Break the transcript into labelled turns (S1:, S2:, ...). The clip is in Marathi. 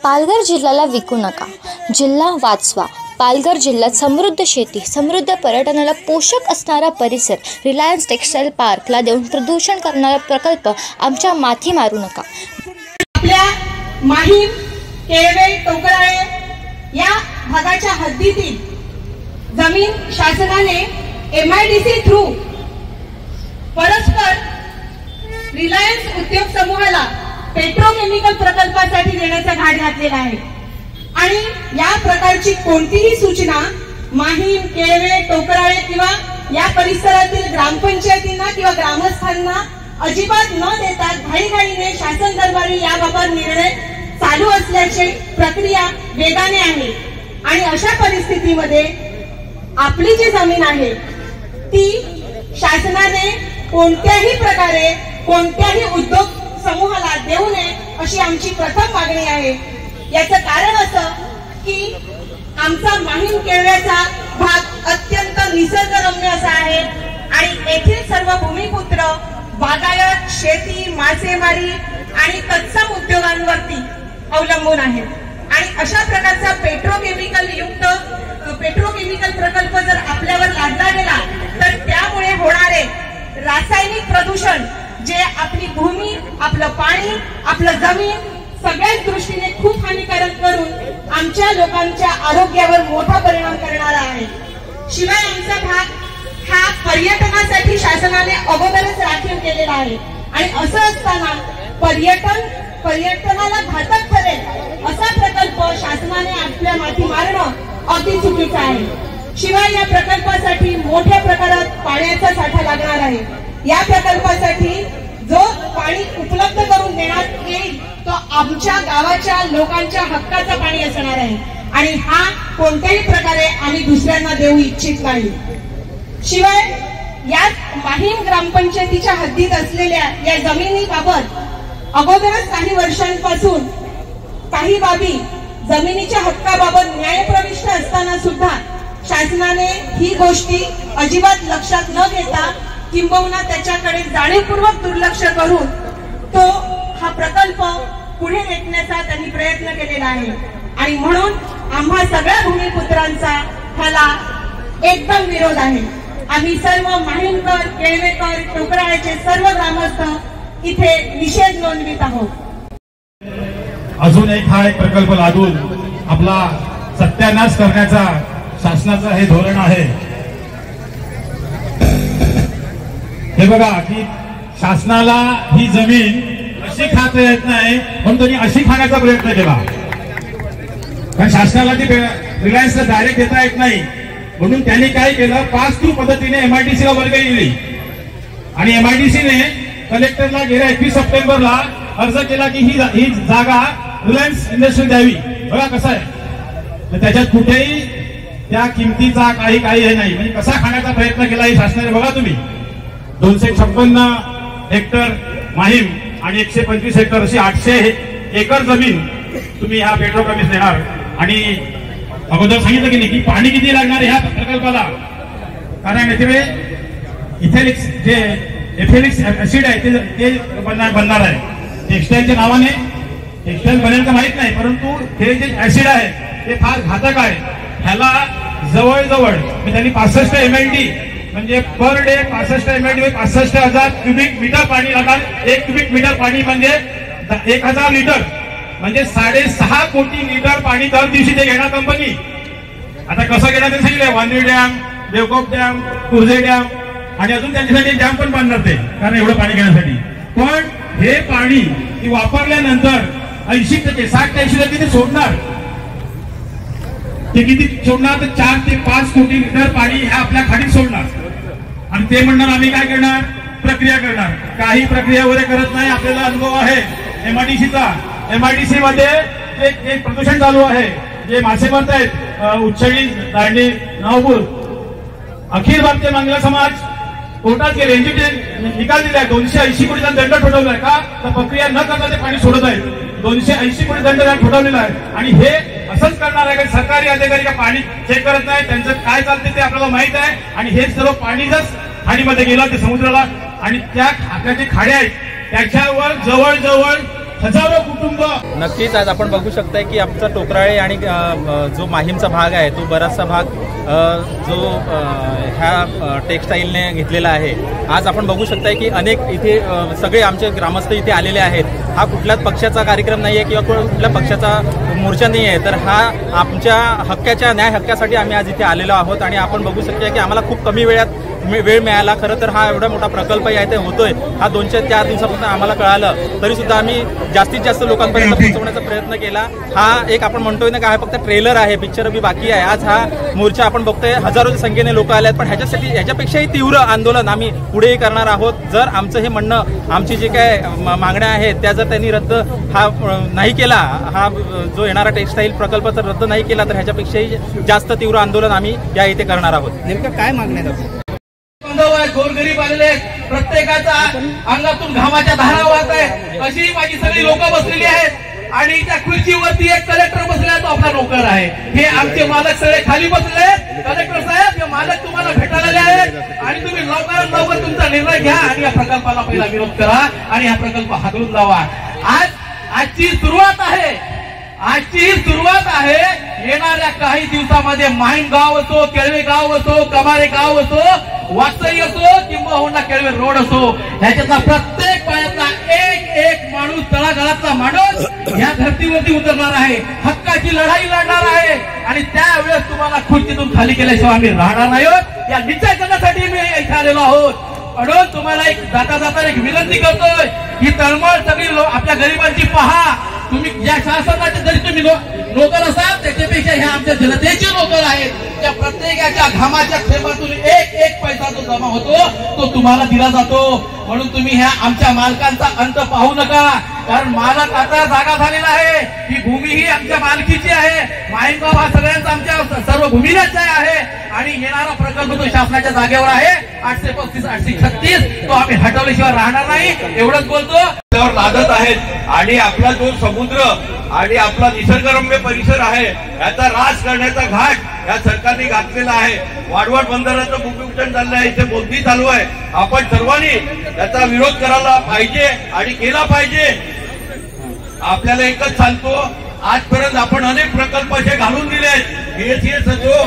S1: पालघर जिल्ह्याला विकू नका, जिल्हा वाचवा। पालघर जिल्ह्यात समृद्ध शेती, समृद्ध पर्यटनाला पोषक असणारा परिसर रिलायन्स टेक्सटाईल पार्कला देऊन प्रदूषण करणारा प्रकल्प आमच्या माथी मारू नका।
S2: आपल्या माहीम, केळवे, टोकराळे या भागाच्या हद्दीतील जमीन शासनाने MIDC थ्रू परस्पर रिलायन्स उद्योग समूहाला पेट्रोकेमिकल प्रकल्पासाठी देण्याचा घाट घातलेला आहे आणि या प्रकारची कोणतीही सूचना माहीम, केळवे, टोकराळे किंवा या परिसरातील ग्रामपंचायतींना किंवा ग्रामस्थांना अजिबात न देता घाईघाईने शासन दरबारी याबाबत निर्णय चालू असल्याची प्रक्रिया वेगाने आहे आणि अशा परिस्थितीमध्ये आपली जी जमीन आहे ती शासनाने कोणत्याही प्रकारे कोणत्याही उद्योग समूहाला देऊ नये अशी आमची प्रथम मागणी आहे। याचं कारण असं की आमचा माहीम केळव्याचा भाग अत्यंत निसर्गरम्य असा आहे आणि येथील सर्व भूमिपुत्र बागायत, शेती, मासेमारी आणि तत्सम उद्योगांवरती अवलंबून आहेत आणि अशा प्रकारचा पेट्रोकेमिकल प्रकल्प जर आपल्यावर लादला गेला तर त्यामुळे होणारे रासायनिक प्रदूषण जे आपली भूमी, आपलं पाणी, आपलं जमीन सगळ्याच दृष्टीने खूप हानिकारक करून आमच्या लोकांच्या आरोग्यावर मोठा परिणाम करणारा आहे। शिवाय आमचा भाग हा पर्यटनासाठी शासनाने अगोदरच राखीव केलेला आहे आणि असं असताना पर्यटनाला घातक ठरेल असा प्रकल्प शासनाने आपल्या माथी मारणं अगदी चुकीचं आहे। शिवाय या प्रकल्पासाठी मोठ्या प्रकारात पाण्याचा साठा लागणार आहे। या प्रकल्पासाठी जो पाणी उपलब्ध करून देण्यात येईल तो आमच्या गावाच्या लोकांच्या हक्काचं पाणी असणार आहे आणि हा कोणत्याही प्रकारे आम्ही दुसऱ्यांना देऊ इच्छित नाही। शिवाय या माहीम ग्रामपंचायतीच्या हद्दीत असलेल्या या जमिनीबाबत अगोदरच काही वर्षांपासून काही बाबी जमिनीच्या हक्काबाबत न्यायप्रविष्ट असताना सुद्धा शासनाने ही गोष्टी अजिबात लक्षात न घेता किंबहुना त्याच्याकडे जाणीवपूर्वक दुर्लक्ष करून तो हा प्रकल्प पुढे नेण्याचा त्यांनी प्रयत्न केलेला आहे आणि म्हणून आम्हा सगळ्या भूमिपुत्रांचा ह्याला एकदम विरोध आहे। आम्ही सर्व माहीमकर, केळवेकर, टोकराळ्याचे सर्व ग्रामस्थ इथे निषेध नोंदवित आहोत।
S3: अजून हा एक प्रकल्प लादून आपला सत्यानाश करण्याचा शासनाचं हे धोरण आहे। हे बघा की शासनाला ही जमीन अशी खाता येत नाही म्हणून त्यांनी अशी खाण्याचा प्रयत्न केला, कारण शासनाला ती रिलायन्सला डायरेक्ट देता येत नाही म्हणून त्यांनी काय केलं, पास थ्रू पद्धतीने MIDC ला वर्ग दिली आणि MIDC ने कलेक्टरला गेल्या 21 सप्टेंबरला अर्ज केला की ही जागा रिलायन्स इंडस्ट्री द्यावी। बघा कसं आहे, तर त्याच्यात कुठेही त्या किमतीचा काही हे नाही, म्हणजे कसा खाण्याचा प्रयत्न केला ही शासनाने बघा तुम्ही। 256 हेक्टर माहीम आणि 125 हेक्टर अशी 800 एकर जमीन तुम्ही ह्या पेट्रोकेमिकल देणार आणि अगोदर सांगितलं की नाही की पाणी किती लागणार ह्या प्रकल्पाला, कारण इथेलिक्स जे एथिलिक ऍसिड आहे ते बनणार आहे टेक्सटाईलच्या नावाने। टेक्सटाईल बनेल का माहित नाही, परंतु हे जे ऍसिड आहे ते फार घातक आहे। ह्याला जवळजवळ त्यांनी 65 MLD म्हणजे per day 65 MLD 65,000 cubic metre पाणी लागणार। 1 क्युबिक मीटर पाणी म्हणजे 1000 लिटर म्हणजे 6.5 कोटी लिटर पाणी दर दिवशी ते घेणार कंपनी। आता कसं घेणार ते सांगितलं, वांद्री डॅम, देवकोप डॅम, कुर्जे डॅम आणि अजून त्यांच्यासाठी डॅम पण बांधणार ते, कारण एवढं पाणी घेण्यासाठी। पण हे पाणी वापरल्यानंतर 80% 60 ते 80% ते सोडणार। ते किती सोडणार, तर 4 ते 5 कोटी लिटर पाणी ह्या आपल्या खाडीत सोडणार आणि ते म्हणणार आम्ही काय करणार, प्रक्रिया करणार। काही प्रक्रिया वगैरे करत नाही, आपल्याला अनुभव आहे MIDCचा। MIDC मध्ये एक प्रदूषण चालू आहे, जे मासे मारतायत उच्छळी, दांडी, नावपूर। अखिल भारतीय मंगला समाज कोर्टात गेले, निकाल दिलाय, 280 कोटीचा दंड ठोठावलाय का, तर प्रक्रिया न करता ते पाणी सोडत आहेत। 280 कोटी दंड ठोठावलेला आहे आणि हे असंच करणार आहे का सरकारी अधिकारी का पाणी चेक करत नाही, त्यांचं काय चालते ते आपल्याला माहित आहे आणि हे सर्व पाणी जर खाडीमध्ये गेलं ते समुद्राला आणि त्या खात्याचे खाडे आहेत त्याच्यावर जवळजवळ हजारो कुटुंब
S4: नक्कीच आज आपण बघू शकताय की आमचा टोकराळे आणि जो माहीमचा भाग आहे तो बराचसा भाग जो ह्या टेक्स्टाईलने घेतलेला आहे. आज आपण बघू शकताय की अनेक इथे सगळे आमचे ग्रामस्थ इथे आलेले आहेत. हा कुठल्याच पक्षाचा कार्यक्रम नाही आहे किंवा कुठल्या पक्षाचा मोर्चा नाही आहे, तर हा आमच्या हक्काच्या न्याय हक्कासाठी आम्ही आज इथे आलेलो आहोत. आणि आपण बघू शकता की आम्हाला खूप कमी वेळ मिळाला. खरं तर हा एवढा मोठा प्रकल्प या इथे होतोय हा 2-4 दिवसापासून आम्हाला कळालं, तरी सुद्धा आम्ही जास्तीत जास्त लोकांपर्यंत पोहोचवण्याचा प्रयत्न केला. हा एक आपण म्हणतोय ना का फक्त ट्रेलर आहे, पिक्चर अभी बाकी आहे. आज हा मोर्चा आपण बघतोय हजारोच्या संख्येने लोक आले आहेत, पण ह्याच्यापेक्षाही तीव्र आंदोलन आम्ही पुढेही करणार आहोत. जर आमचं हे म्हणणं, आमची जे काय मागण्या आहेत त्या जर त्यांनी रद्द नाही केला, हा जो येणारा टेक्स्टाईल प्रकल्प जर रद्द नाही केला, तर ह्याच्यापेक्षाही जास्त तीव्र आंदोलन आम्ही या इथे करणार आहोत.
S5: नेमकं काय मागण्या आहेत?
S6: गोरगरीब आलेले आहेत, प्रत्येकाचा अंगातून घामाच्या धारा वाहत आहे. अशी माझी सगळी लोक बसलेली आहेत आणि त्या खुर्चीवरती एक कलेक्टर बसला, तो आपला नोकर आहे. हे आमचे मालक सगळे खाली बसले. कलेक्टर साहेब, हे मालक तुम्हाला भेटायला आहेत आणि तुम्ही लवकरात लवकर तुमचा निर्णय घ्या आणि या प्रकल्पाला पहिला विरोध करा आणि हा प्रकल्प हाकलून लावा. आजची सुरुवात आहे. येणाऱ्या काही दिवसामध्ये माहीम गाव असो, केळवे गाव असो, कमारे गाव असो, वासई असो किंवा केळवे रोड असो, ह्याच्यातला प्रत्येक पायातला एक माणूस, तळागाळातला माणूस या धर्तीवरती उतरणार आहे, हक्काची लढाई लढणार आहे. आणि त्यावेळेस तुम्हाला खुर्चीतून खाली केल्याशिवाय आम्ही राहणार नाही आहोत. या निश्चय करण्यासाठी मी इथे आलेलो आहोत. म्हणून तुम्हाला एक जाता एक विनंती करतोय की तळमळ सगळी आपल्या गरिबांची पहा. तुम्ही या शासनाचे जरी तुम्ही नोकर असाल, त्याच्यापेक्षा ह्या आमच्या जनतेचे नोकर आहेत. त्या प्रत्येकाच्या घामाच्या थेंबातून एक पैसा जो जमा होतो तो तुम्हाला दिला जातो. म्हणून तुम्ही ह्या आमच्या मालकांचा अंत पाहू नका, कारण मालक आता जागा झालेला आहे. ही भूमी ही आमच्या मालकीची आहे. माहीमगाव हा सगळ्यांचा आमच्या सर्व भूमीलाच आहे आणि येणारा प्रकल्प तो शासनाच्या जागेवर आहे. 835, 836 तो आम्ही हटवल्याशिवाय राहणार नाही, एवढंच बोलतो.
S7: त्यावर लादत आहेत आणि आपला जो समुद्र आणि आपला निसर्गरम्य परिसर आहे याचा ऱ्हास करण्याचा घाट या सरकारने घातलेला आहे. वाढवड बंदराचं भूमिपूजन चाललं आहे, इथे बोलणी चालू आहे. आपण सर्वांनी त्याचा विरोध करायला पाहिजे आणि केला पाहिजे. आपल्याला एकच सांगतो, आजपर्यंत आपण अनेक प्रकल्प असे घालून दिले. BSES असो,